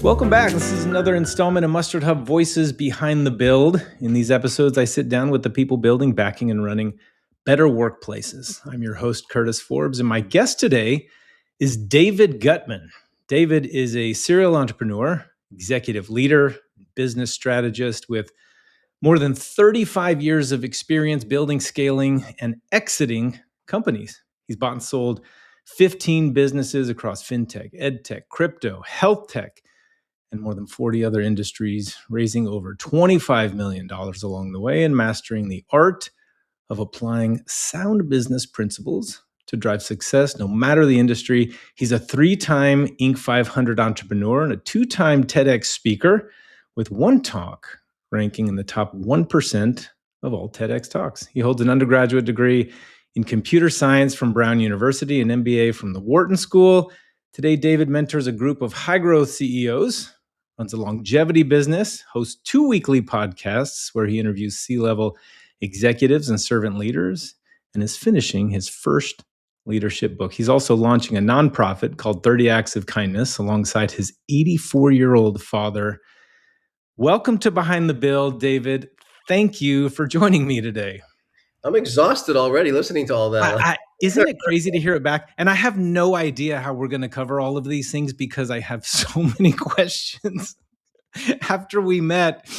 Welcome back. This is another installment of MustardHub Voices Behind the Build. In these episodes, I sit down with the people building, backing, and running better workplaces. I'm your host, Curtis Forbes, and my guest today is David Guttman. David is a serial entrepreneur, executive leader, business strategist with more than 35 years of experience building, scaling, and exiting companies. He's bought and sold 15 businesses across fintech, edtech, crypto, health tech, and more than 40 other industries, raising over $25 million along the way and mastering the art of applying sound business principles to drive success no matter the industry. He's a 3-time Inc. 500 entrepreneur and a 2-time TEDx speaker, with one talk ranking in the top 1% of all TEDx talks. He holds an undergraduate degree in computer science from Brown University, an MBA from the Wharton School. Today, David mentors a group of high-growth CEOs, runs a longevity business, hosts 2 weekly podcasts where he interviews C-level executives and servant leaders, and is finishing his first leadership book. He's also launching a nonprofit called 30 Acts of Kindness alongside his 84-year-old father. Welcome to Behind the Build, David. Thank you for joining me today. I'm exhausted already listening to all that. Isn't it crazy to hear it back? And I have no idea how we're going to cover all of these things because I have so many questions. After we met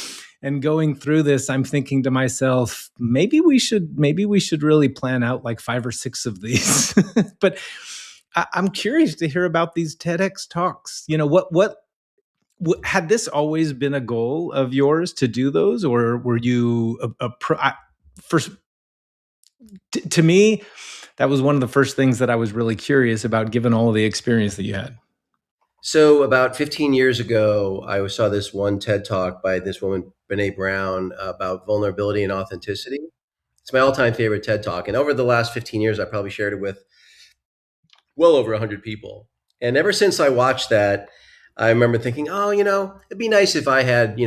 and going through this, I'm thinking to myself, maybe we should really plan out like 5 or 6 of these. But I'm curious to hear about these TEDx talks. You know, what had this always been a goal of yours to do those, or were you to me, that was one of the first things that I was really curious about, given all of the experience that you had. So about 15 years ago, I saw this one TED Talk by this woman, Brene Brown, about vulnerability and authenticity. It's my all-time favorite TED Talk. And over the last 15 years, I probably shared it with well over 100 people. And ever since I watched that, I remember thinking, oh, it'd be nice if I had,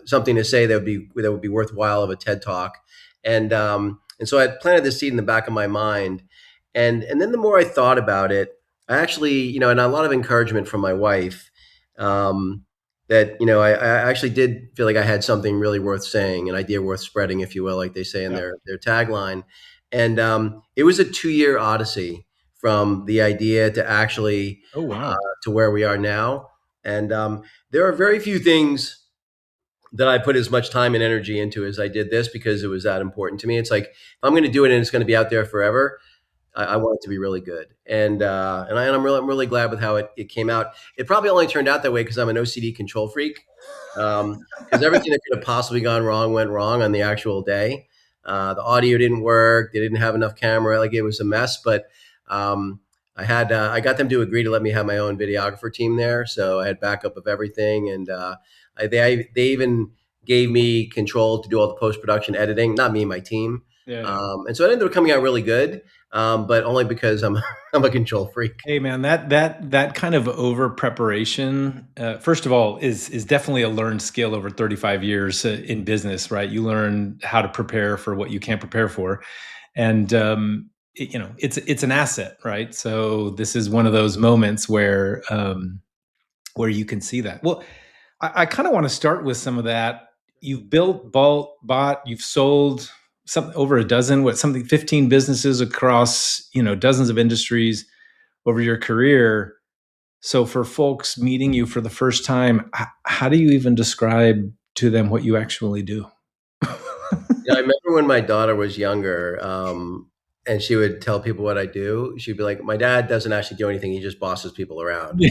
something to say that would be worthwhile of a TED Talk. And so I planted this seed in the back of my mind. And then the more I thought about it, I actually, and a lot of encouragement from my wife, that, I actually did feel like I had something really worth saying, an idea worth spreading, if you will, like they say in their tagline. And it was a 2-year odyssey from the idea to actually to where we are now. And there are very few things that I put as much time and energy into as I did this, because it was that important to me. It's like, if I'm going to do it and it's going to be out there forever, I want it to be really good. And I'm really glad with how it came out. It probably only turned out that way because I'm an OCD control freak. Because everything that could have possibly gone wrong went wrong on the actual day. The audio didn't work. They didn't have enough camera. Like, it was a mess. But I got them to agree to let me have my own videographer team there. So I had backup of everything. And they even gave me control to do all the post-production editing, not me, my team. Yeah. And so it ended up coming out really good, but only because I'm a control freak. Hey man, that kind of over preparation, first of all, is definitely a learned skill over 35 years in business, right? You learn how to prepare for what you can't prepare for, and it's an asset, right? So this is one of those moments where you can see that. Well, I kind of want to start with some of that. You've bought, you've sold over a dozen, 15 businesses across, dozens of industries over your career. So for folks meeting you for the first time, how do you even describe to them what you actually do? I remember when my daughter was younger, and she would tell people what I do. She'd be like, my dad doesn't actually do anything. He just bosses people around.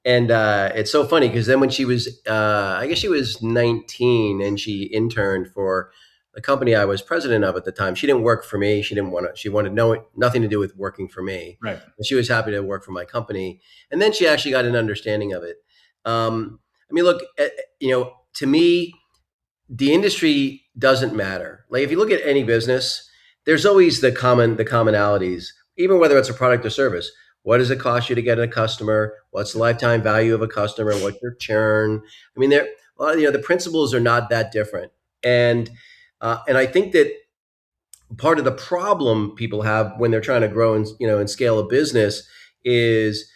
And it's so funny because then when she was, I guess she was 19 and she interned for the company I was president of at the time. She didn't work for me. She wanted nothing to do with working for me. Right. She was happy to work for my company. And then she actually got an understanding of it. Look, to me, the industry doesn't matter. Like, if you look at any business, there's always the commonalities, even whether it's a product or service. What does it cost you to get a customer? What's the lifetime value of a customer? What's your churn? The principles are not that different. And I think that Part of the problem people have when they're trying to grow and scale a business is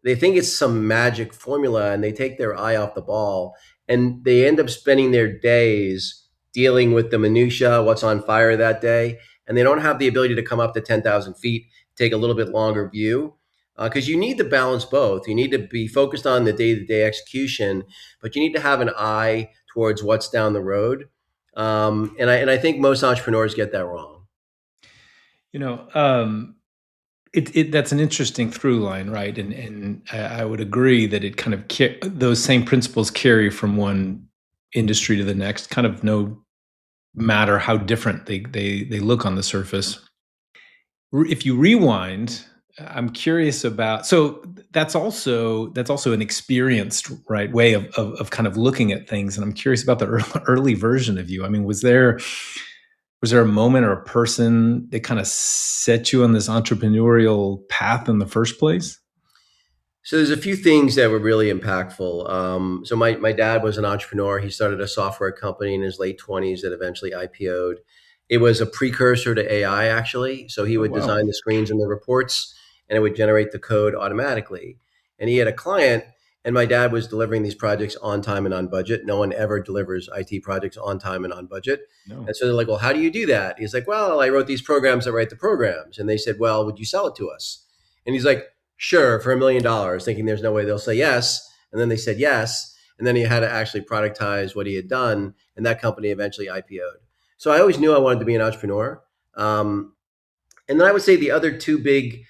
they think it's some magic formula and they take their eye off the ball and they end up spending their days dealing with the minutia, what's on fire that day, and they don't have the ability to come up to 10,000 feet, take a little bit longer view. Because you need to balance both. You need to be focused on the day-to-day execution, but you need to have an eye towards what's down the road. And I think most entrepreneurs get that wrong. You know, that's an interesting through line, right? And I would agree that it kind of those same principles carry from one industry to the next, kind of no matter how different they look on the surface. If you rewind, I'm curious about, so that's also an experienced, right, way of kind of looking at things, and I'm curious about the early version of you. I mean, was there a moment or a person that kind of set you on this entrepreneurial path in the first place? So there's a few things that were really impactful. So my dad was an entrepreneur. He started a software company in his late 20s that eventually IPO'd. It was a precursor to AI, actually. So he Oh, would wow. design the screens and the reports, and it would generate the code automatically. And he had a client, and my dad was delivering these projects on time and on budget. No one ever delivers IT projects on time and on budget. No. And so they're like, well, how do you do that? He's like, well, I wrote these programs that write the programs. And they said, well, would you sell it to us? And he's like, sure, for $1 million, thinking there's no way they'll say yes. And then they said yes. And then he had to actually productize what he had done. And that company eventually IPO'd. So I always knew I wanted to be an entrepreneur. And then I would say the other two big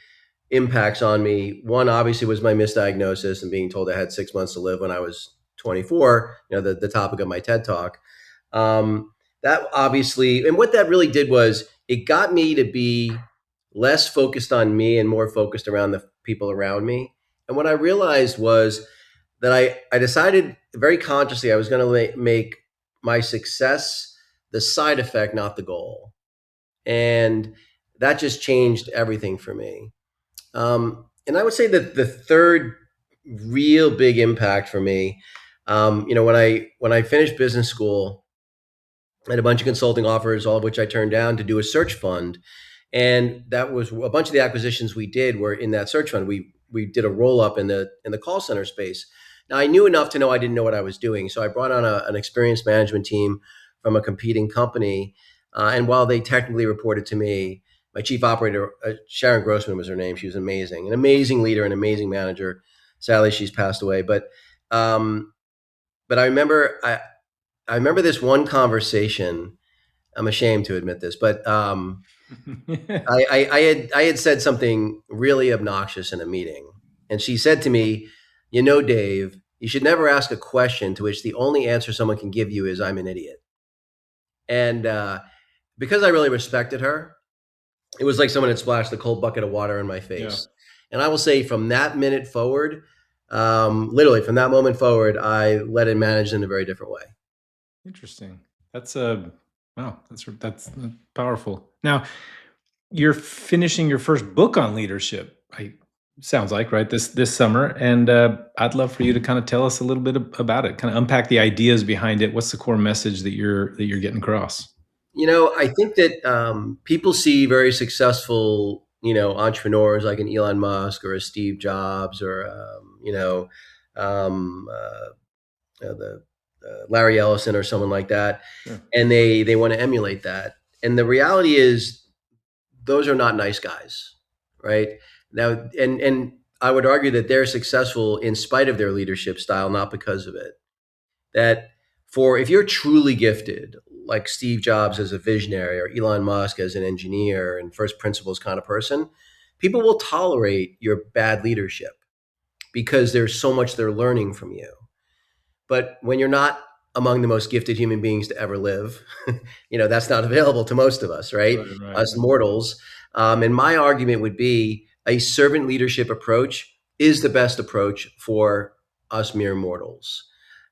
impacts on me, one obviously was my misdiagnosis and being told I had 6 months to live when I was 24, the topic of my TED talk. That obviously, and what that really did was it got me to be less focused on me and more focused around the people around me. And what I realized was that I decided very consciously I was going to make my success the side effect, not the goal. And that just changed everything for me. And I would say that the third real big impact for me, when I finished business school, I had a bunch of consulting offers, all of which I turned down to do a search fund. And that was a bunch of the acquisitions we did were in that search fund. We did a roll up in the call center space. Now I knew enough to know I didn't know what I was doing, so I brought on an experienced management team from a competing company. And while they technically reported to me, my chief operator, Sharon Grossman was her name. She was amazing, an amazing leader, an amazing manager. Sadly, she's passed away. But I remember this one conversation. I'm ashamed to admit this, but I had said something really obnoxious in a meeting, and she said to me, Dave, you should never ask a question to which the only answer someone can give you is "I'm an idiot." And because I really respected her, it was like someone had splashed a cold bucket of water in my Yeah. face. And I will say, from that minute forward, literally from that moment forward, I led and managed in a very different way. Interesting. That's wow. That's powerful. Now, you're finishing your first book on leadership. Sounds like, right, this summer, and I'd love for you to kind of tell us a little bit about it. Kind of unpack the ideas behind it. What's the core message that you're getting across? I think that people see very successful, entrepreneurs like an Elon Musk or a Steve Jobs or, the Larry Ellison or someone like that, Sure. and they want to emulate that. And the reality is, those are not nice guys, right? Now, and I would argue that they're successful in spite of their leadership style, not because of it. That if you're truly gifted, like Steve Jobs as a visionary or Elon Musk as an engineer and first principles kind of person, people will tolerate your bad leadership because there's so much they're learning from you. But when you're not among the most gifted human beings to ever live, that's not available to most of us, right? Right, right, Us mortals. And my argument would be a servant leadership approach is the best approach for us mere mortals.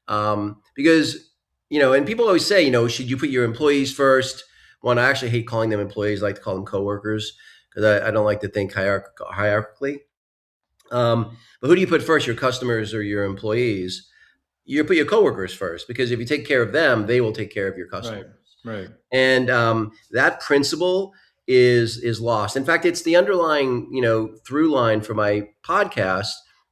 Because, and people always say, should you put your employees first? One, I actually hate calling them employees. I like to call them coworkers because I don't like to think hierarchically. But who do you put first, your customers or your employees? You put your coworkers first, because if you take care of them, they will take care of your right, customers. right. And that principle is lost. In fact, it's the underlying, through line for my podcast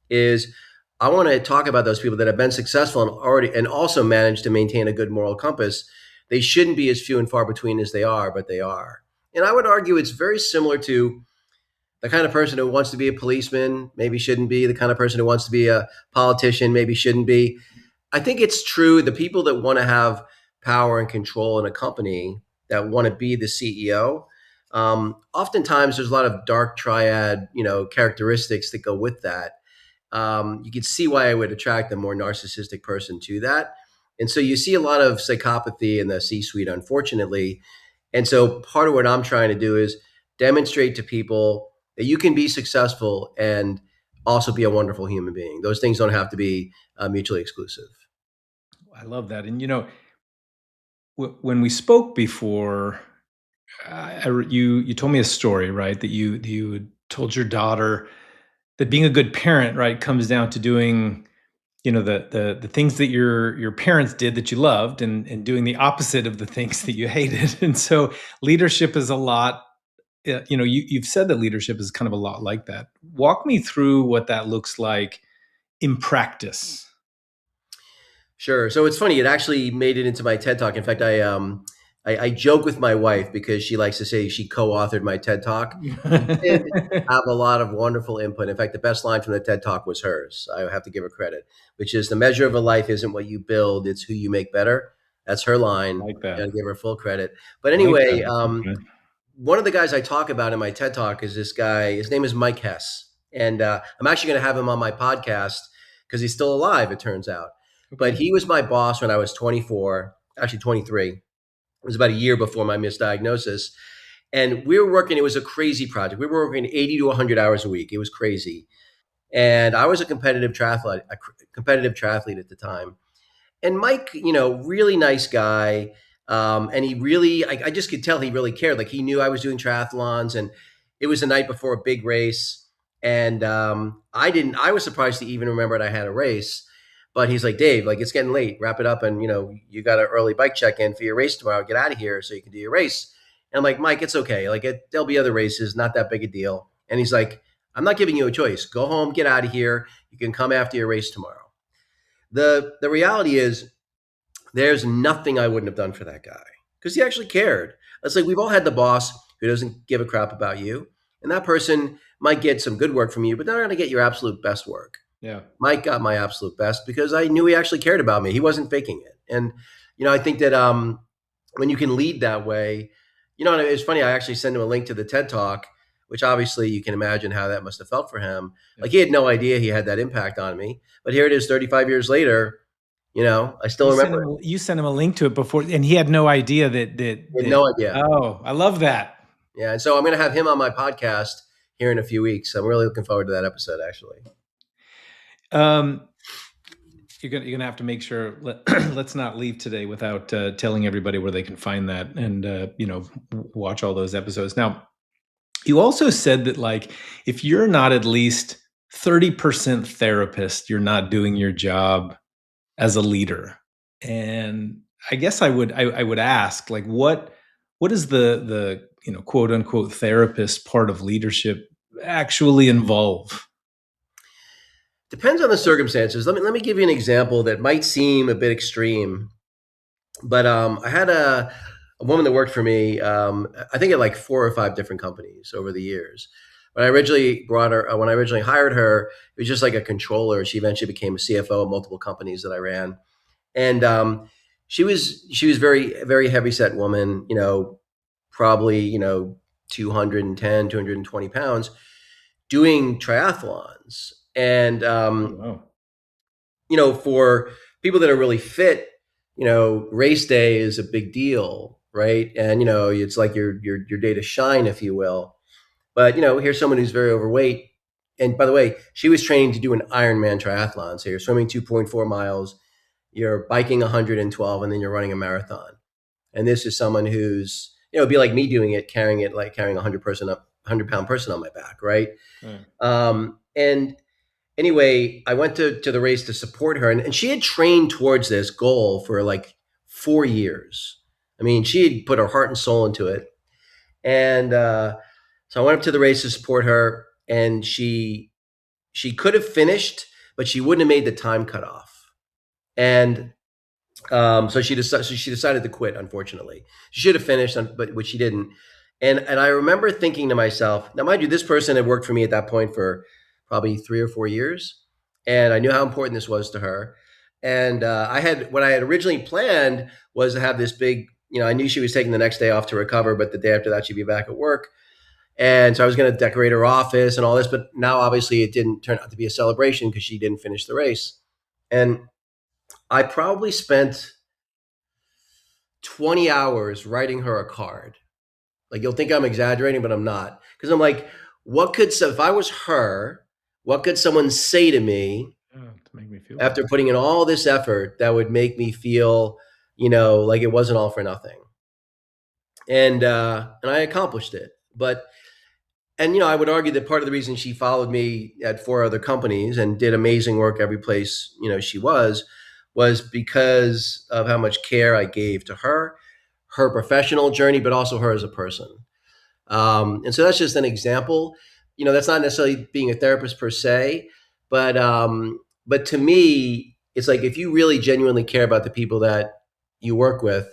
is I want to talk about those people that have been successful and also managed to maintain a good moral compass. They shouldn't be as few and far between as they are, but they are. And I would argue it's very similar to the kind of person who wants to be a policeman, maybe shouldn't be. The kind of person who wants to be a politician, maybe shouldn't be. I think it's true. The people that want to have power and control in a company, that want to be the CEO, oftentimes there's a lot of dark triad, characteristics that go with that. You can see why I would attract a more narcissistic person to that. And so you see a lot of psychopathy in the C-suite, unfortunately. And so part of what I'm trying to do is demonstrate to people that you can be successful and also be a wonderful human being. Those things don't have to be mutually exclusive. I love that. And when we spoke before, you told me a story, right? That you told your daughter that being a good parent, right, comes down to doing, the things that your parents did that you loved, and doing the opposite of the things that you hated. And so leadership is a lot. You've said that leadership is kind of a lot like that. Walk me through what that looks like in practice. Sure. So it's funny. It actually made it into my TED Talk. In fact, I joke with my wife because she likes to say she co-authored my TED Talk. She did have a lot of wonderful input. In fact, the best line from the TED Talk was hers. I have to give her credit, which is the measure of a life isn't what you build, it's who you make better. That's her line. Like that. Got to give her full credit. But I like anyway, that. Okay. one of the guys I talk about in my TED Talk is this guy. His name is Mike Hess. And I'm actually going to have him on my podcast because he's still alive, it turns out. But he was my boss when I was 24, actually 23. It was about a year before my misdiagnosis. And we were working, it was a crazy project. We were working 80 to 100 hours a week. It was crazy. And I was a competitive triathlete at the time. And Mike, really nice guy. And he really, I just could tell he really cared. Like he knew I was doing triathlons, and it was the night before a big race. And I was surprised to even remember I had a race. But he's like, Dave, like it's getting late, wrap it up. And, you got an early bike check-in for your race tomorrow. Get out of here so you can do your race. And I'm like, Mike, it's okay. Like there'll be other races, not that big a deal. And he's like, I'm not giving you a choice. Go home, get out of here. You can come after your race tomorrow. The reality is there's nothing I wouldn't have done for that guy because he actually cared. It's like we've all had the boss who doesn't give a crap about you. And that person might get some good work from you, but they're not going to get your absolute best work. Yeah. Mike got my absolute best because I knew he actually cared about me. He wasn't faking it. And, I think that when you can lead that way, and it's funny, I actually sent him a link to the TED Talk, which obviously you can imagine how that must have felt for him. Yeah. Like he had no idea he had that impact on me. But here it is 35 years later, I still remember. You sent him a link to it before, and he had no idea that he had no idea. Oh, I love that. Yeah. And so I'm going to have him on my podcast here in a few weeks. I'm really looking forward to that episode, actually. You're gonna have to make sure. Let's not leave today without telling everybody where they can find that and watch all those episodes. Now, you also said that like if you're not at least 30% therapist, you're not doing your job as a leader. And I guess I would ask like what is the quote unquote therapist part of leadership actually involve? Depends on the circumstances. Let me give you an example that might seem a bit extreme, but I had a woman that worked for me. I think at like 4 or 5 different companies over the years. When I originally hired her, it was just like a controller. She eventually became a CFO of multiple companies that I ran, and she was very, very heavyset woman. Probably 210, 220 pounds, doing triathlons. And, Wow. For people that are really fit, race day is a big deal, right? And, it's like your day to shine, if you will. But, here's someone who's very overweight. And by the way, she was trained to do an Ironman triathlon. So you're swimming 2.4 miles, you're biking 112, and then you're running a marathon. And this is someone who's, it'd be like me doing it, carrying a 100-pound person on my back, right? And anyway, I went to the race to support her, and she had trained towards this goal for like 4 years. I mean, she had put her heart and soul into it. And so I went up to the race to support her, and she could have finished, but she wouldn't have made the time cutoff. And so she decided to quit. Unfortunately, she should have finished, but which she didn't. And I remember thinking to myself, now mind you, this person had worked for me at that point for probably 3 or 4 years, and I knew how important this was to her. And I had what I had originally planned was to have this big. I knew she was taking the next day off to recover, but the day after that she'd be back at work. And so I was going to decorate her office and all this, but now obviously it didn't turn out to be a celebration because she didn't finish the race. And I probably spent 20 hours writing her a card. Like, you'll think I'm exaggerating, but I'm not. Because I'm like, if I was her, what could someone say to me To make me feel after better. putting in all this effort that would make me feel, like it wasn't all for nothing? And I accomplished it. And I would argue that part of the reason she followed me at 4 other companies and did amazing work every place she was because of how much care I gave to her professional journey, but also her as a person. And so that's just an example. That's not necessarily being a therapist per se, but to me, it's like if you really genuinely care about the people that you work with,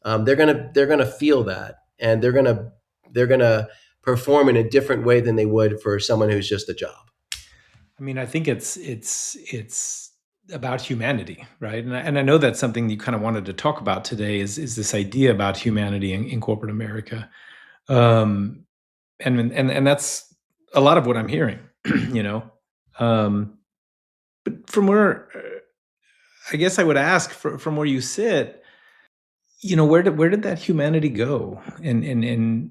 they're gonna feel that, and they're gonna perform in a different way than they would for someone who's just a job. I mean, I think it's about humanity, right? And I know that's something you kind of wanted to talk about today is this idea about humanity in corporate America. Um, and that's a lot of what I'm hearing, you know. Um, but from where I guess I would ask from where you sit, where did that humanity go? And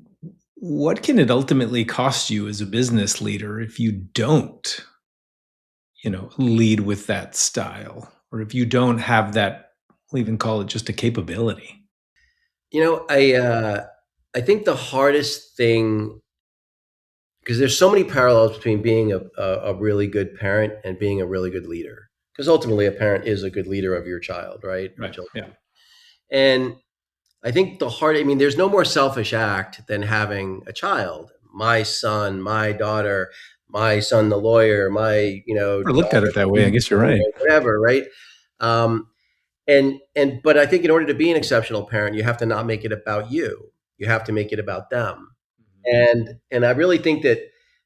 what can it ultimately cost you as a business leader if you don't, lead with that style, or if you don't have that, we'll even call it just a capability. I think the hardest thing, because there's so many parallels between being a really good parent and being a really good leader. Because ultimately, a parent is a good leader of your child, right, or Right. Yeah. children. And I think I mean, there's no more selfish act than having a child. My son, my daughter, my son, the lawyer, my, Never looked at daughter, it that way. I guess you're right. whatever, right? Um, but I think in order to be an exceptional parent, you have to not make it about you. You have to make it about them. And I really think that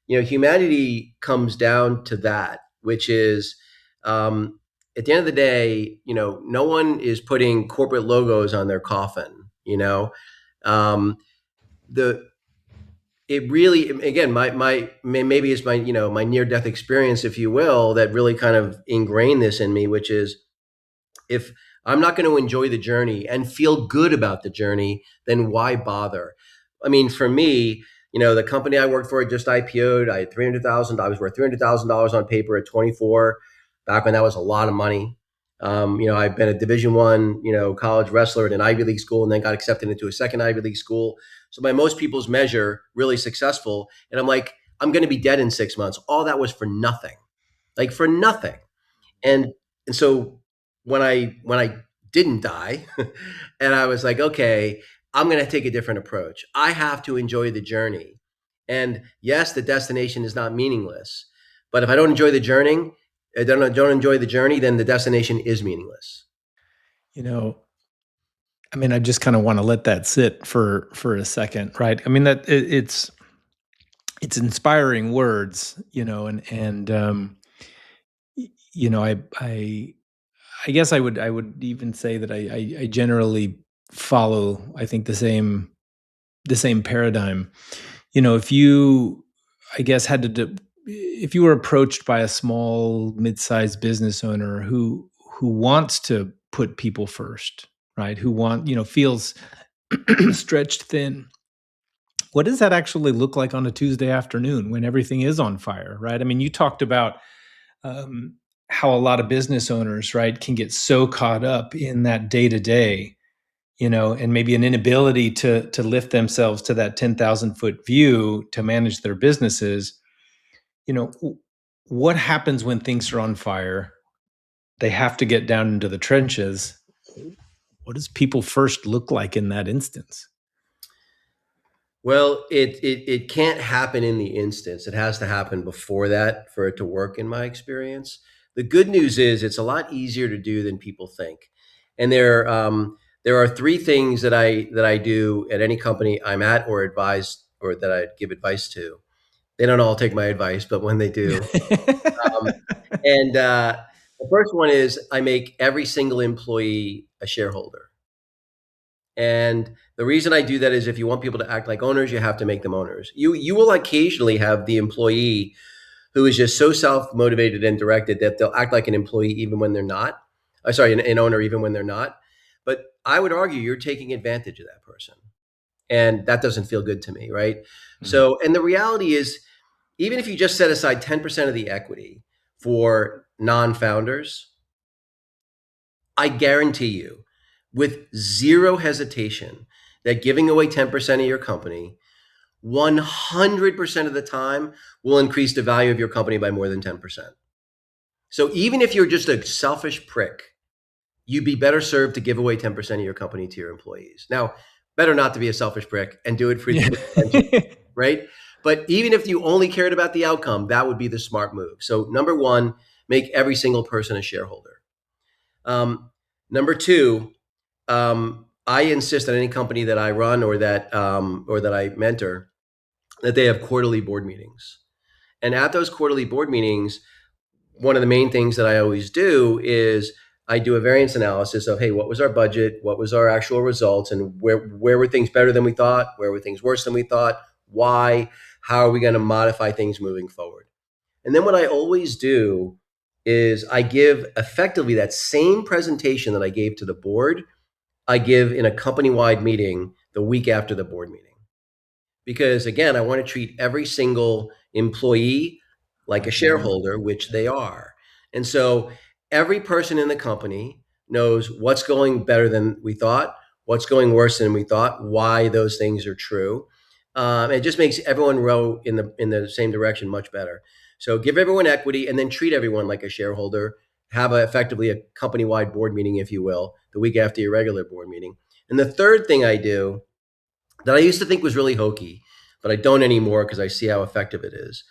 humanity comes down to that, which is um, at the end of the day, no one is putting corporate logos on their coffin. Um, the it really, again, maybe it's my near death experience, if you will, that really kind of ingrained this in me, which is, if I'm not going to enjoy the journey and feel good about the journey, then why bother? I mean, for me, the company I worked for just IPO'd. I had 300,000. I was worth $300,000 on paper at 24, back when that was a lot of money. I've been a Division 1, college wrestler at an Ivy League school, and then got accepted into a second Ivy League school. So by most people's measure, really successful. And I'm like, I'm going to be dead in 6 months. All that was for nothing, like for nothing. And and so when I didn't die, and I was like, okay, I'm going to take a different approach. I have to enjoy the journey. And yes, the destination is not meaningless, but if I don't enjoy the journey, I don't enjoy the journey, then the destination is meaningless. You know, I mean, I just kind of want to let that sit for a second, right? I mean, it's inspiring words, and I guess I would even say that I generally follow, I think, the same paradigm. If you, I guess, if you were approached by a small, mid-sized business owner who wants to put people first, right? Feels stretched thin. What does that actually look like on a Tuesday afternoon when everything is on fire, right? I mean, you talked about um, how a lot of business owners, right, can get so caught up in that day to day, and maybe an inability to lift themselves to that 10,000-foot view to manage their businesses. What happens when things are on fire? They have to get down into the trenches. What does people first look like in that instance? Well, it can't happen in the instance. It has to happen before that for it to work, in my experience. The good news is it's a lot easier to do than people think. And there are three things that I do at any company I'm at or advise or that I give advice to. They don't all take my advice, but when they do, um, and the first one is I make every single employee a shareholder. And the reason I do that is if you want people to act like owners, you have to make them owners. You will occasionally have the employee who is just so self motivated and directed that they'll act like an employee even when they're not. Sorry, an owner even when they're not. But I would argue you're taking advantage of that person, and that doesn't feel good to me, right? Mhm. So, and the reality is, even if you just set aside 10% of the equity for non-founders, I guarantee you, with zero hesitation, that giving away 10% of your company 100% of the time will increase the value of your company by more than 10%. So even if you're just a selfish prick, you'd be better served to give away 10% of your company to your employees. Now, better not to be a selfish prick and do it for Yeah. the attention, right? But even if you only cared about the outcome, that would be the smart move. So, number one, make every single person a shareholder. Number two, I insist on any company that I run or that I mentor that they have quarterly board meetings. And at those quarterly board meetings, one of the main things that I always do is I do a variance analysis of, hey, what was our budget? What was our actual results? And where were things better than we thought? Where were things worse than we thought? Why? How are we going to modify things moving forward? And then what I always do is I give effectively that same presentation that I gave to the board, I give in a company wide meeting the week after the board meeting. Because again, I want to treat every single employee like a Like an owner. shareholder, which they are. And so every person in the company knows what's going better than we thought, what's going worse than we thought, why those things are true. It just makes everyone row in the same direction much better. So give everyone equity and then treat everyone like a shareholder. Have effectively a company wide board meeting, if you will, the week after your regular board meeting. And the third thing I do that I used to think was really hokey, but I don't anymore because I see how effective it is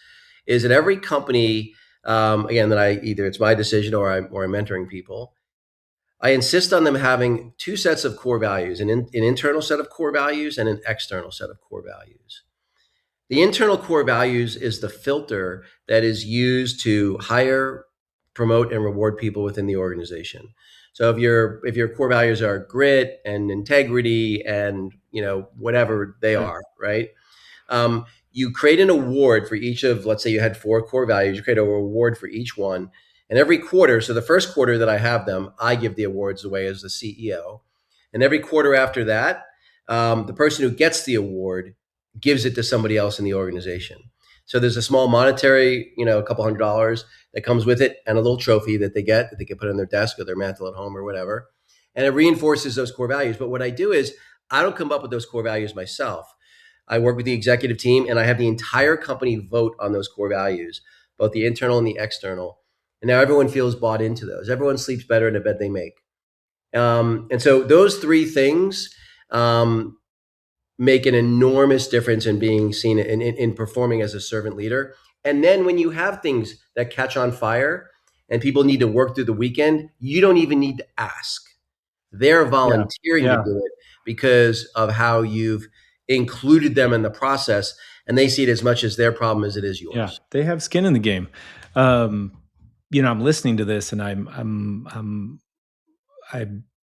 that every company, again, that I either it's my decision or I'm mentoring people, I insist on them having two sets of core values, an internal set of core values and an external set of core values. The internal core values is the filter that is used to hire, promote, and reward people within the organization. So if your core values are grit and integrity and whatever they Right. are, right? You create an award for each of, let's say you had four core values, you create a reward for each one. And every quarter, so the first quarter that I have them, I give the awards away as the CEO. And every quarter after that, the person who gets the award gives it to somebody else in the organization. So there's a small monetary, a couple $100 that comes with it and a little trophy that they get that they can put on their desk or their mantle at home or whatever. And it reinforces those core values. But what I do is I don't come up with those core values myself. I work with the executive team and I have the entire company vote on those core values, both the internal and the external. And now everyone feels bought into those. Everyone sleeps better in the bed they make. And so those three things um, make an enormous difference in being seen in performing as a servant leader. And then when you have things that catch on fire and people need to work through the weekend, you don't even need to ask. They're Yeah. volunteering to Yeah. do it because of how you've included them in the process, and they see it as much as their problem as it is Yeah. yours. They have skin in the game. Um, I'm listening to this and I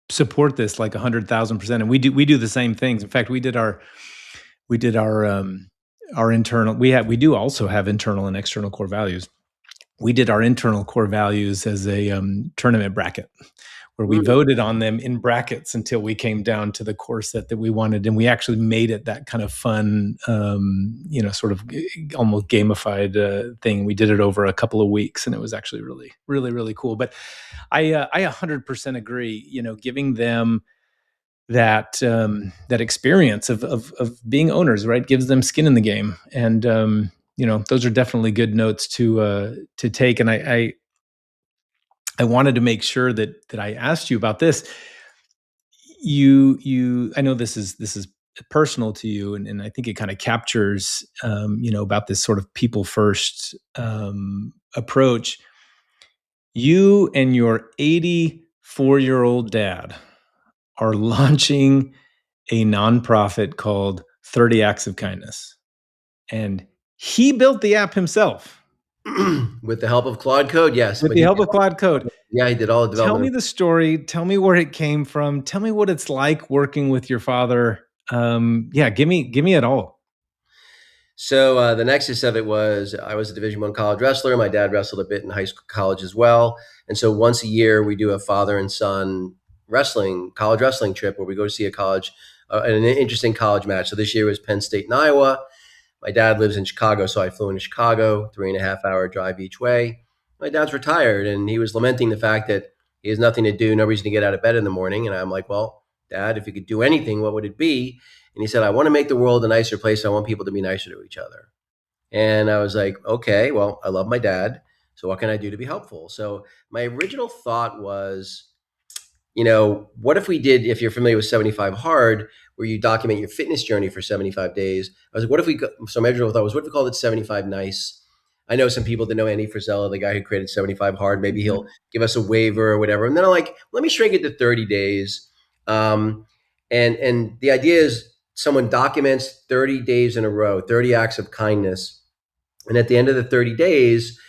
support this like 100,000%. And we do the same things. In fact, we did our internal, we do also have internal and external core values. We did our internal core values as a tournament bracket where we Mm, voted on them in brackets until we came down to the core set that we wanted. And we actually made it that kind of fun, sort of almost gamified thing. We did it over a couple of weeks and it was actually really, really, really cool. But I 100% agree, giving them that experience of being owners, right? Gives them skin in the game. And, those are definitely good notes to take. And I wanted to make sure that I asked you about this. I know this is personal to you, and I think it kind of captures, about this sort of people first approach. You and your 84-year-old dad are launching a nonprofit called 30 Acts of Kindness, and he built the app himself With the help of Claude Code, yes, with but the help of Cloud Code. he did all the Tell me development. the story. Tell me where it came from. Tell me what it's like working with your father. Yeah, give me it all. So the nexus of it was I was a Division I college wrestler. My dad wrestled a bit in high school, college as well, and so once a year we do a father and son college wrestling trip where we go to see a college, an interesting college match. So this year was Penn State and Iowa. My dad lives in Chicago, so I flew into Chicago, 3.5 hour drive each way. My dad's retired, and he was lamenting the fact that he has nothing to do, no reason to get out of bed in the morning. And I'm like, well, Dad, if you could do anything, what would it be? And he said, I want to make the world a nicer place. I want people to be nicer to each other. And I was like, okay, well, I love my dad. So what can I do to be helpful? So my original thought was, what if we did, if you're familiar with 75 Hard, where you document your fitness journey for 75 days? I was like, what if we, so my original thought was, what if we called it 75 Nice? I know some people that know Andy Frisella, the guy who created 75 Hard. Maybe he'll Mhm. give us a waiver or whatever. And then I'm like, let me shrink it to 30 days. And the idea is someone documents 30 days in a row, 30 acts of kindness. And at the end of the 30 days,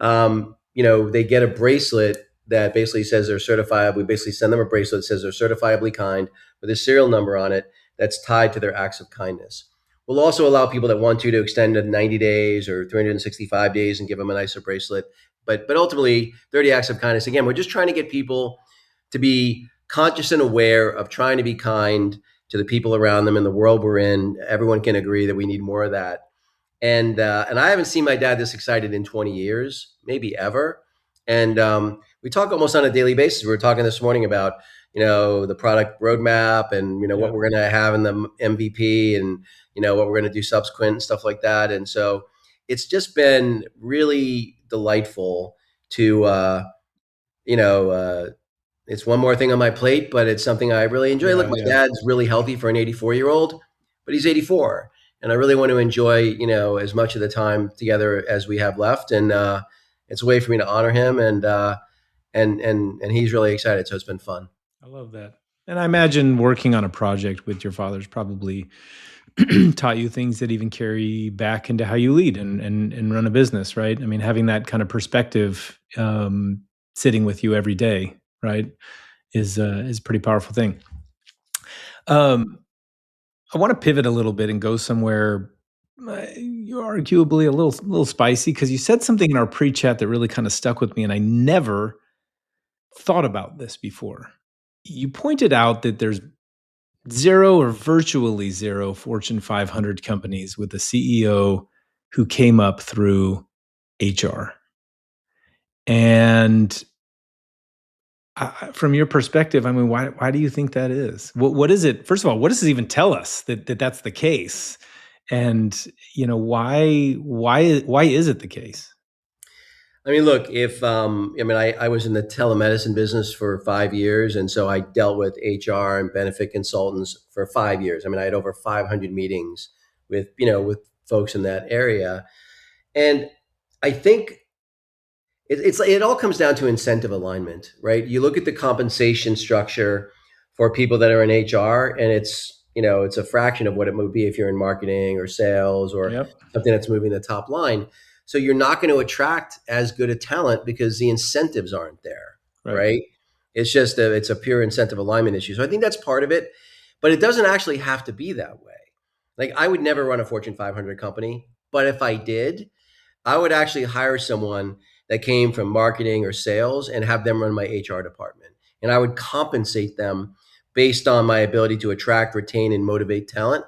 they get a bracelet that basically says they're certified. We basically send them a bracelet that says they're certifiably kind with a serial number on it that's tied to their acts of kindness. We'll also allow people that want to extend to 90 days or 365 days and give them a nicer bracelet. But ultimately, 30 acts of kindness. Again, we're just trying to get people to be conscious and aware of trying to be kind to the people around them in the world we're in. Everyone can agree that we need more of that. And I haven't seen my dad this excited in 20 years, maybe ever. And we talk almost on a daily basis. We were talking this morning about the product roadmap and what Yep. we're going to have in the MVP and what we're going to do subsequent and stuff like that. And so it's just been really delightful to it's one more thing on my plate, but it's something I really enjoy. Look, Yeah, my yeah. dad's really healthy for an 84-year-old, but he's 84. And I really want to enjoy, as much of the time together as we have left. And it's a way for me to honor him. And he's really excited. So it's been fun. I love that. And I imagine working on a project with your father's probably taught you things that even carry back into how you lead and run a business, right? I mean, having that kind of perspective sitting with you every day, right, is a pretty powerful thing. Um, I want to pivot a little bit and go somewhere you're arguably a little spicy because you said something in our pre-chat that really kind of stuck with me, and I never thought about this before. You pointed out that there's zero or virtually zero Fortune 500 companies with a CEO who came up through HR. And from your perspective, I mean, why do you think that is? What is it? First of all, what does it even tell us that that's the case? And why is it the case? I mean, look, if I was in the telemedicine business for 5 years, and so I dealt with HR and benefit consultants for 5 years. I mean, I had over 500 meetings with folks in that area, and I think it all comes down to incentive alignment, right? You look at the compensation structure for people that are in HR, and it's a fraction of what it would be if you're in marketing or sales or Yep. something that's moving the top line. So you're not going to attract as good a talent because the incentives aren't there, Right. right? It's a pure incentive alignment issue. So I think that's part of it, but it doesn't actually have to be that way. Like I would never run a Fortune 500 company, but if I did, I would actually hire someone that came from marketing or sales and have them run my HR department. And I would compensate them based on my ability to attract, retain, and motivate talent.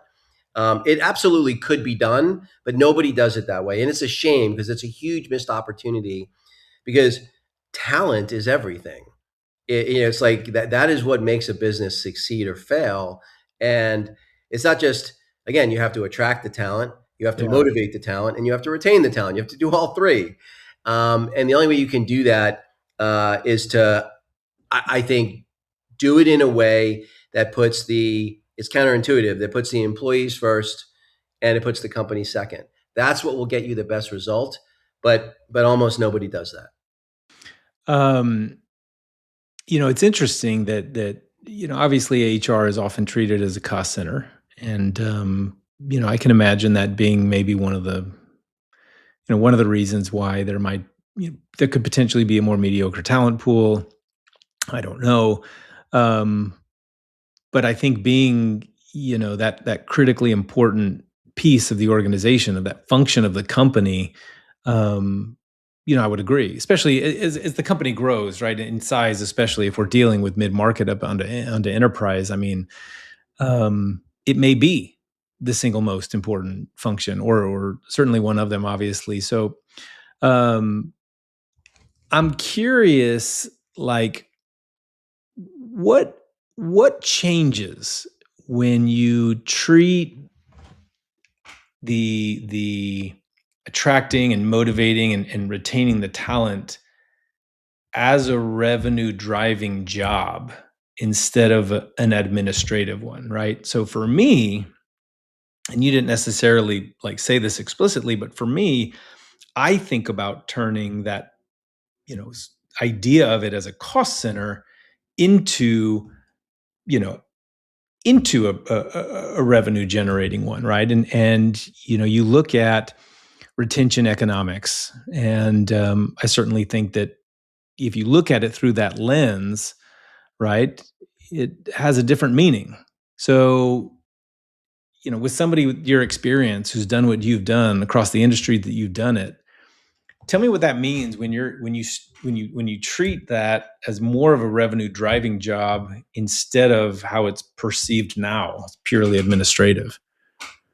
It absolutely could be done, but nobody does it that way. And it's a shame because it's a huge missed opportunity because talent is everything. It's like that is what makes a business succeed or fail. And it's not just, again, you have to attract the talent, you have to Yeah. motivate the talent, and you have to retain the talent. You have to do all three. And the only way you can do that is to, I think, do it in a way that puts the It's counterintuitive. That puts the employees first and it puts the company second. That's what will get you the best result. But almost nobody does that. Um, it's interesting that obviously HR is often treated as a cost center, and I can imagine that being maybe one of the reasons why there could potentially be a more mediocre talent pool. I don't know. Um, but I think being, that critically important piece of the organization, of that function of the company, um, I would agree, especially as the company grows, right, in size, especially if we're dealing with mid-market up onto enterprise. I mean, it may be the single most important function, or certainly one of them, obviously. So, um, I'm curious, like, what changes when you treat the attracting and motivating and retaining the talent as a revenue driving job instead of an administrative one, right? So for me, and you didn't necessarily like say this explicitly, but for me, I think about turning that, idea of it as a cost center into, you know, into a revenue generating one, right? And you look at retention economics, and I certainly think that if you look at it through that lens, right, it has a different meaning. So, with somebody with your experience who's done what you've done across the industry that you've done it, tell me what that means when you treat that as more of a revenue driving job instead of how it's perceived now, it's purely administrative.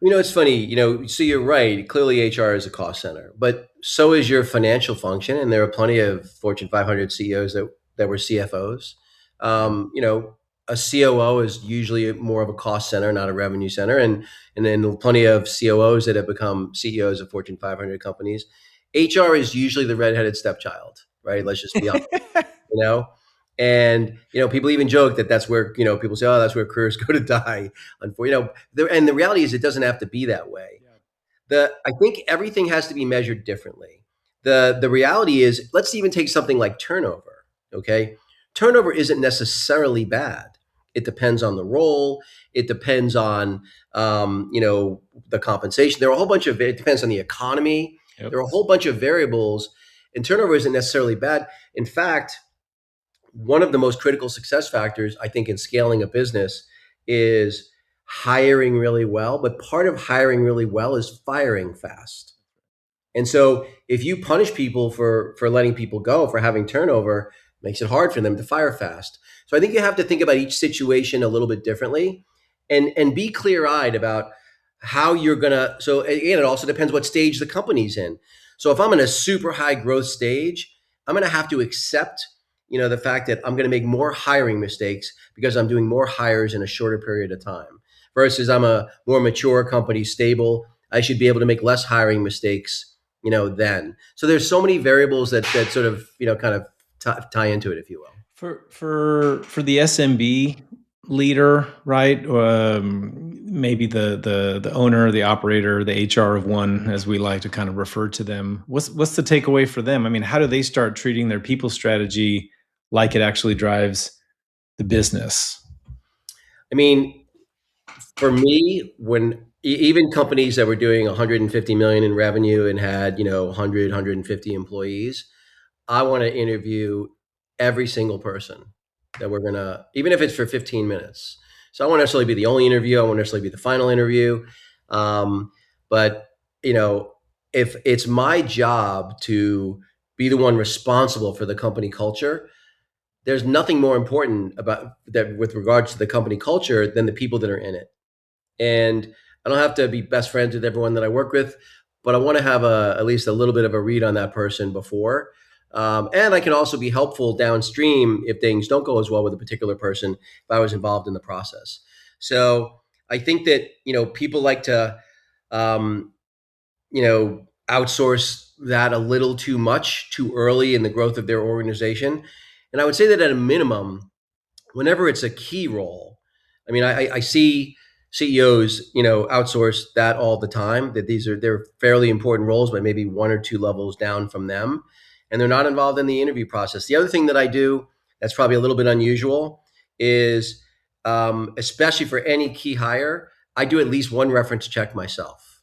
It's funny, so you're right. Clearly, HR is a cost center, but so is your financial function. And there are plenty of Fortune 500 CEOs that were CFOs. A COO is usually more of a cost center, not a revenue center. And then plenty of COOs that have become CEOs of Fortune 500 companies. HR is usually the redheaded stepchild, right? Let's just be honest, you know? And people even joke that that's where people say, "Oh, that's where careers go to die." Unfortunately, and the reality is, it doesn't have to be that way. I think everything has to be measured differently. The reality is, let's even take something like turnover. Okay, turnover isn't necessarily bad. It depends on the role. It depends on the compensation. There are a whole bunch of it depends on the economy. Yep. There are a whole bunch of variables, and turnover isn't necessarily bad. In fact, one of the most critical success factors, I think, in scaling a business is hiring really well. But part of hiring really well is firing fast. And so if you punish people for letting people go, for having turnover, it makes it hard for them to fire fast. So I think you have to think about each situation a little bit differently, and be clear-eyed about how you're gonna. So again, it also depends what stage the company's in. So if I'm in a super high growth stage, I'm gonna have to accept the fact that I'm going to make more hiring mistakes because I'm doing more hires in a shorter period of time. Versus I'm a more mature company, stable. I should be able to make less hiring mistakes, then. So there's so many variables that sort of, kind of tie into it, if you will. For the SMB leader, right? Maybe the owner, the operator, the HR of one, as we like to kind of refer to them. What's the takeaway for them? I mean, how do they start treating their people strategy like it actually drives the business? I mean, for me, when even companies that were doing 150 million in revenue and had 100, 150 employees, I want to interview every single person that we're gonna, even if it's for 15 minutes. So I won't necessarily be the only interview. I won't necessarily be the final interview. But if it's my job to be the one responsible for the company culture, there's nothing more important about that with regards to the company culture than the people that are in it. And I don't have to be best friends with everyone that I work with, but I want to have at least a little bit of a read on that person before. And I can also be helpful downstream if things don't go as well with a particular person, if I was involved in the process. So I think that, people like to, um, outsource that a little too much, too early in the growth of their organization. And I would say that at a minimum, whenever it's a key role, I mean, I see CEOs, outsource that all the time. That they're fairly important roles, but maybe one or two levels down from them, and they're not involved in the interview process. The other thing that I do that's probably a little bit unusual is, especially for any key hire, I do at least one reference check myself.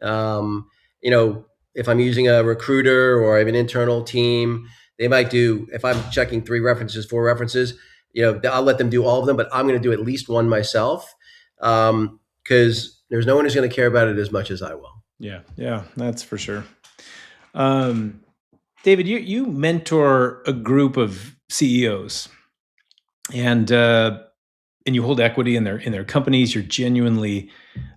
Um, you know, if I'm using a recruiter or I have an internal team, they might do, if I'm checking 3 references, 4 references, I'll let them do all of them, but I'm going to do at least one myself, because there's no one who's going to care about it as much as I will. Yeah, that's for sure. David, you mentor a group of CEOs, and you hold equity in their companies. You're genuinely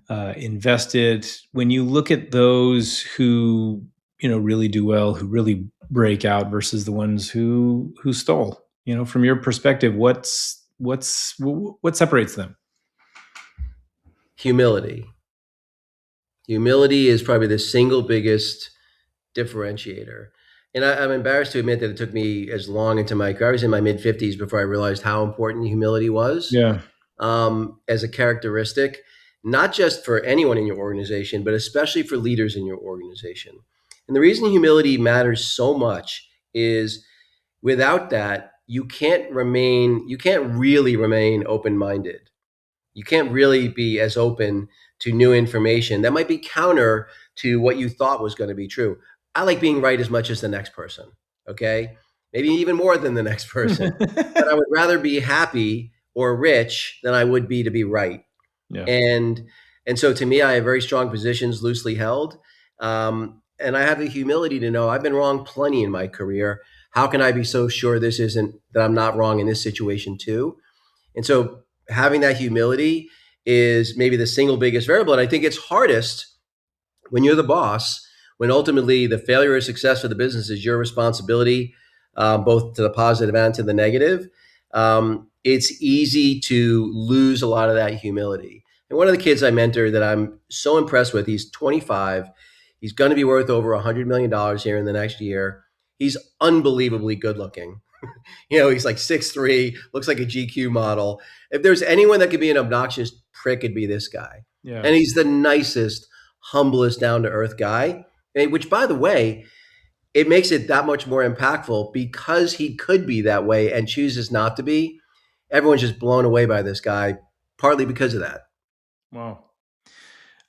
invested. When you look at those who really do well, who really break out, versus the ones who stall, from your perspective, what separates them? Humility. Humility is probably the single biggest differentiator. And I'm embarrassed to admit that it took me as long into my career. I was in my mid-50s before I realized how important humility was, Yeah. as a characteristic, not just for anyone in your organization, but especially for leaders in your organization. And the reason humility matters so much is, without that, you can't really remain open-minded. You can't really be as open to new information that might be counter to what you thought was going to be true. I like being right as much as the next person, okay? Maybe even more than the next person. But I would rather be happy or rich than I would be to be right. Yeah. And so to me, I have very strong positions, loosely held. And I have the humility to know I've been wrong plenty in my career. How can I be so sure that I'm not wrong in this situation too? And so having that humility is maybe the single biggest variable. And I think it's hardest when you're the boss, when ultimately the failure or success of the business is your responsibility, both to the positive and to the negative. It's easy to lose a lot of that humility. And one of the kids I mentor that I'm so impressed with, he's 25. He's going to be worth over $100 million here in the next year. He's unbelievably good looking. He's like 6'3", looks like a GQ model. If there's anyone that could be an obnoxious prick, it'd be this guy. Yeah. And he's the nicest, humblest, down-to-earth guy, which, by the way, it makes it that much more impactful because he could be that way and chooses not to be. Everyone's just blown away by this guy, partly because of that. Wow.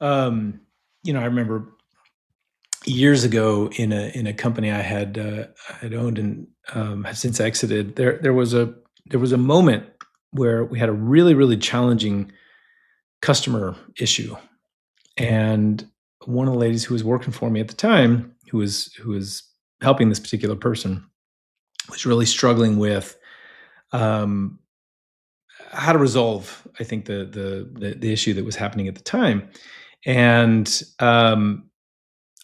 I remember years ago in a company I had owned and have since exited. There was a moment where we had a really, really challenging customer issue, and one of the ladies who was working for me at the time, who was helping this particular person, was really struggling with how to resolve, I think, the issue that was happening at the time. And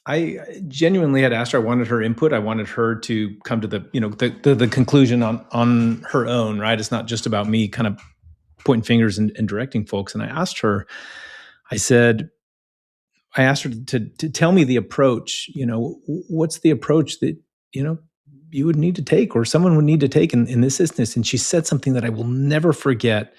I genuinely had asked her. I wanted her input. I wanted her to come to the conclusion on her own. Right? It's not just about me kind of pointing fingers and directing folks. And I asked her. I asked her to tell me the approach. What's the approach that you would need to take, or someone would need to take in this instance? And she said something that I will never forget.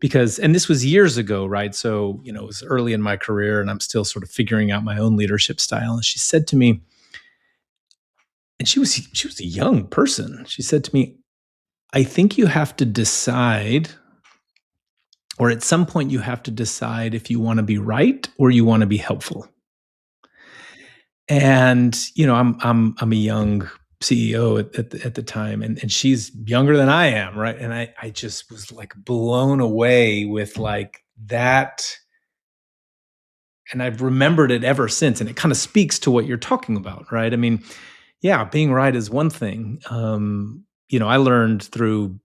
And this was years ago, right? So, it was early in my career and I'm still sort of figuring out my own leadership style. And she said to me, and she was a young person. She said to me, I think you have to decide, or at some point you have to decide if you want to be right or you want to be helpful. And, I'm a young CEO at the time, and she's younger than I am, right? And I just was like blown away with like that, and I've remembered it ever since. And it kind of speaks to what you're talking about, right? I mean, yeah, being right is one thing. I learned through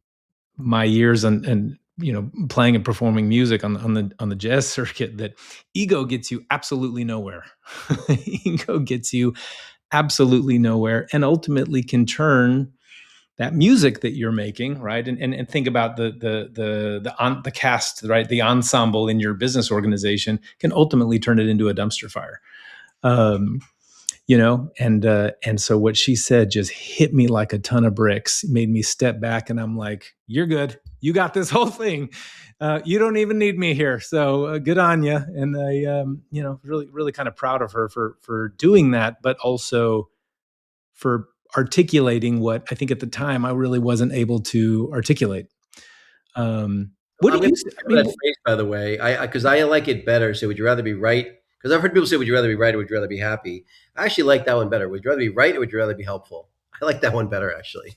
my years and playing and performing music on the jazz circuit that ego gets you absolutely nowhere. Ego gets you absolutely nowhere, and ultimately can turn that music that you're making, right? And think about the cast, right? The ensemble in your business organization can ultimately turn it into a dumpster fire. And so what she said just hit me like a ton of bricks, made me step back, and I'm like, you're good. you got this whole thing. You don't even need me here. So good on you. And I, really, really kind of proud of her for doing that, but also for articulating what I think at the time I really wasn't able to articulate. What I'm do going you? to I mean, that phrase, by the way, because I like it better. So, would you rather be right? Because I've heard people say, "Would you rather be right or would you rather be happy?" I actually like that one better. Would you rather be right or would you rather be helpful? I like that one better, actually.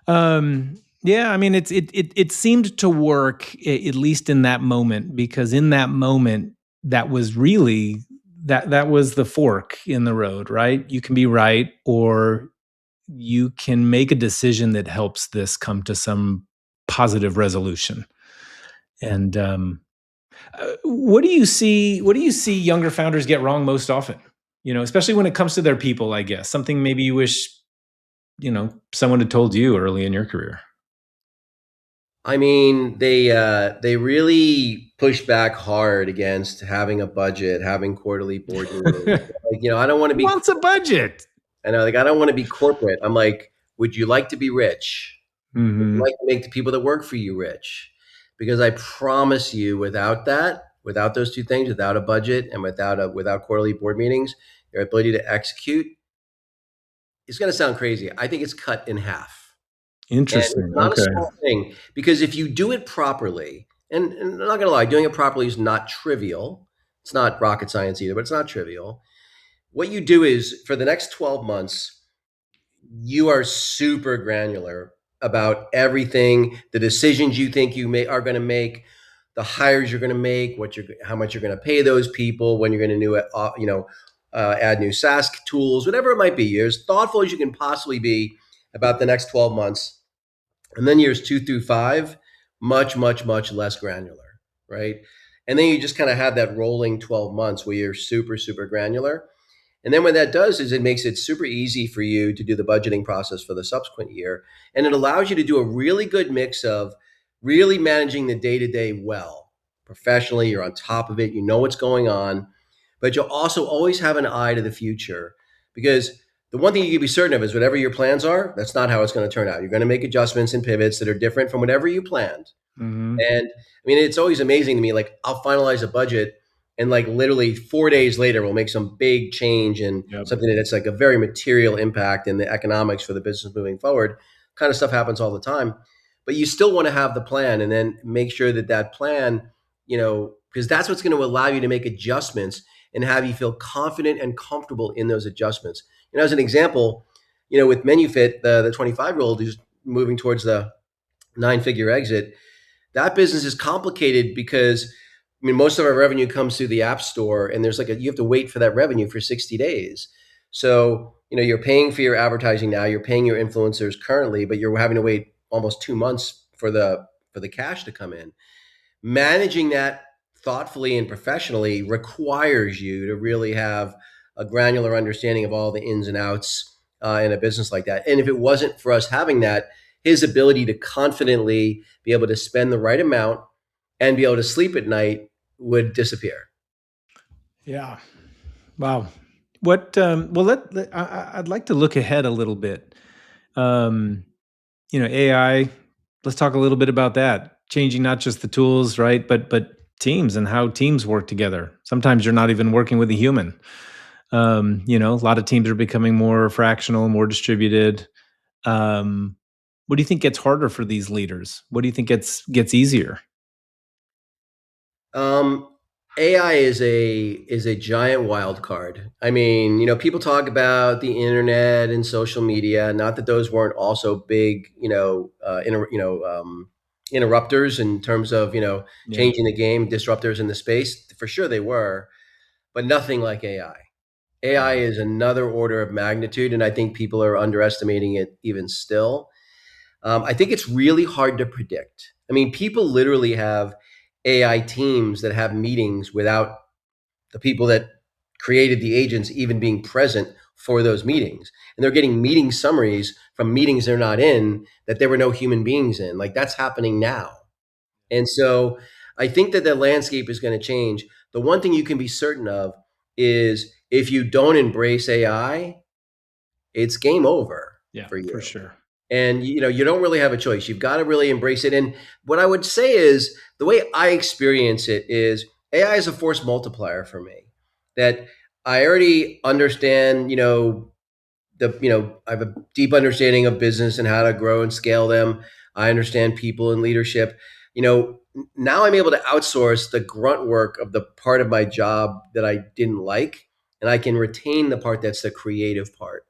yeah. Yeah, I mean, it seemed to work at least in that moment, because in that moment, that was really that was the fork in the road, right? You can be right, or you can make a decision that helps this come to some positive resolution. And what do you see? What do you see younger founders get wrong most often? Especially when it comes to their people, I guess something maybe you wish someone had told you early in your career. I mean, they really push back hard against having a budget, having quarterly board meetings. Like, I don't want to Who be. wants a budget? I know, like, I don't want to be corporate. I'm like, would you like to be rich? Would you Hmm. like to make the people that work for you rich? Because I promise you, without that, without those two things, without a budget and without quarterly board meetings, your ability to execute is going to sound crazy. I think it's cut in half. And it's Interesting. not a Okay. small thing because if you do it properly, and I'm not going to lie, doing it properly is not trivial. It's not rocket science either, but it's not trivial. What you do is for the next 12 months, you are super granular about everything, the decisions you think are going to make, the hires you're going to make, how much you're going to pay those people, when you're going to add new SaaS tools, whatever it might be. You're as thoughtful as you can possibly be about the next 12 months. And then years 2 through 5, much, much, much less granular, right? And then you just kind of have that rolling 12 months where you're super, super granular. And then what that does is it makes it super easy for you to do the budgeting process for the subsequent year. And it allows you to do a really good mix of really managing the day to day well. Professionally, you're on top of it, you know what's going on, but you'll also always have an eye to the future because the one thing you can be certain of is whatever your plans are, that's not how it's going to turn out. You're going to make adjustments and pivots that are different from whatever you planned. Hmm. And I mean, it's always amazing to me. Like, I'll finalize a budget, and like literally 4 days later, we'll make some big change in Yep. something that's like a very material impact in the economics for the business moving forward. Kind of stuff happens all the time, but you still want to have the plan and then make sure that that plan, because that's what's going to allow you to make adjustments and have you feel confident and comfortable in those adjustments. As an example, with MenuFit, the 25-year-old who's moving towards the 9-figure exit, that business is complicated because most of our revenue comes through the app store, and there's you have to wait for that revenue for 60 days. So, you're paying for your advertising now, you're paying your influencers currently, but you're having to wait almost 2 months for the cash to come in. Managing that thoughtfully and professionally requires you to really have a granular understanding of all the ins and outs in a business like that. And if it wasn't for us having that, his ability to confidently be able to spend the right amount and be able to sleep at night would disappear. Yeah. Wow. What? Well, I'd like to look ahead a little bit. Um, AI. Let's talk a little bit about that. Changing not just the tools, right, but teams and how teams work together. Sometimes you're not even working with a human. A lot of teams are becoming more fractional, more distributed. What do you think gets harder for these leaders? What do you think gets easier? Um, AI is a giant wild card. I mean, people talk about the internet and social media. Not that those weren't also big, interrupters in terms of Yeah. changing the game, disruptors in the space. For sure, they were, but nothing like AI. AI Yeah. is another order of magnitude, and I think people are underestimating it even still. I think it's really hard to predict. I mean, people literally have AI teams that have meetings without the people that created the agents even being present for those meetings. And they're getting meeting summaries from meetings they're not in that there were no human beings in. Like, that's happening now. And so I think that the landscape is going to change. The one thing you can be certain of is if you don't embrace AI, it's game over Yeah, for for you. sure. And you don't really have a choice. You've got to really embrace it. And what I would say is the way I experience it is AI is a force multiplier for me. That I already understand, I have a deep understanding of business and how to grow and scale them. I understand people and leadership. Now I'm able to outsource the grunt work of the part of my job that I didn't like, and I can retain the part that's the creative part.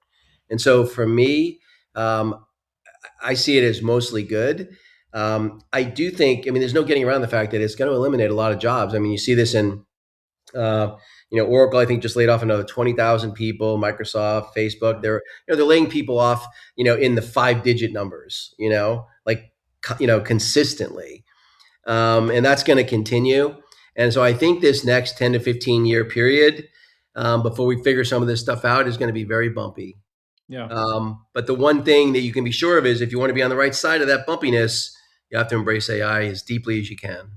And so for me, I see it as mostly good. I do think, there's no getting around the fact that it's going to eliminate a lot of jobs. You see this in uh, Oracle, I think, just laid off another 20,000 people. Microsoft, Facebook, they're laying people off, in the 5-digit numbers, like, consistently. And that's going to continue. And so I think this next 10 to 15 year period, before we figure some of this stuff out, is going to be very bumpy. Yeah. But the one thing that you can be sure of is if you want to be on the right side of that bumpiness, you have to embrace AI as deeply as you can.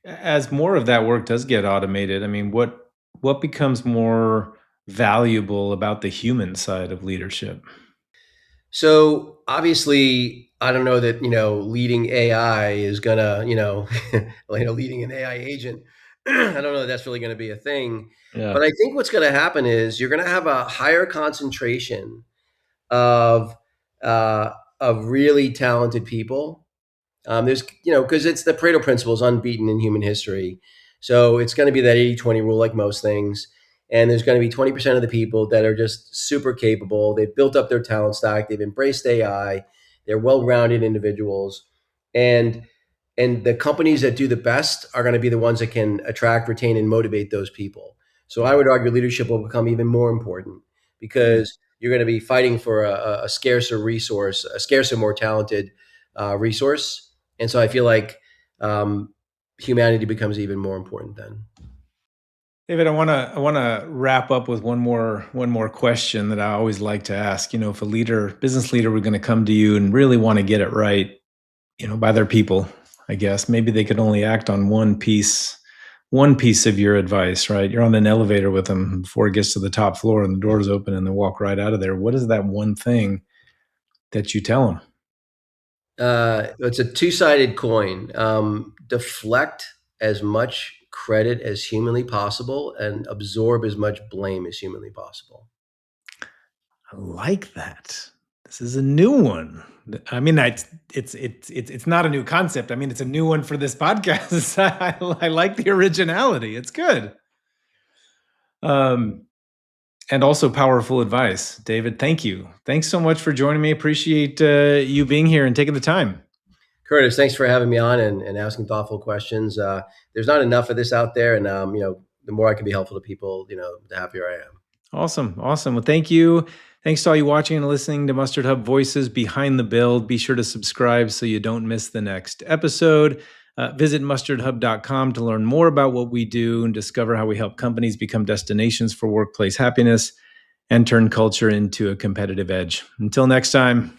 As more of that work does get automated, what becomes more valuable about the human side of leadership? So obviously, I don't know that leading AI is gonna leading an AI agent. I don't know that that's really going to be a thing. Yeah. But I think what's going to happen is you're going to have a higher concentration of really talented people. There's because it's the Pareto principle is unbeaten in human history. So it's going to be that 80-20 rule, like most things. And there's going to be 20% of the people that are just super capable. They've built up their talent stack. They've embraced AI. They're well-rounded individuals. And the companies that do the best are going to be the ones that can attract, retain, and motivate those people. So I would argue leadership will become even more important because you're going to be fighting for a scarcer resource, a scarcer, more talented resource. And so I feel like humanity becomes even more important then. David, I want to wrap up with one more question that I always like to ask. If a business leader, were going to come to you and really want to get it right, by their people, I guess maybe they could only act on one piece of your advice, right? You're on an elevator with them before it gets to the top floor and the doors open and they walk right out of there. What is that one thing that you tell them? It's a two-sided coin. Deflect as much credit as humanly possible and absorb as much blame as humanly possible. I like that. This is a new one. It's not a new concept. It's a new one for this podcast. I like the originality. It's good. And also powerful advice. David, thank you. Thanks so much for joining me. Appreciate you being here and taking the time. Curtis, thanks for having me on and asking thoughtful questions. There's not enough of this out there, and the more I can be helpful to people, the happier I am. Awesome. Well, thank you. Thanks to all you watching and listening to MustardHub Voices Behind the Build. Be sure to subscribe so you don't miss the next episode. Visit mustardhub.com to learn more about what we do and discover how we help companies become destinations for workplace happiness and turn culture into a competitive edge. Until next time.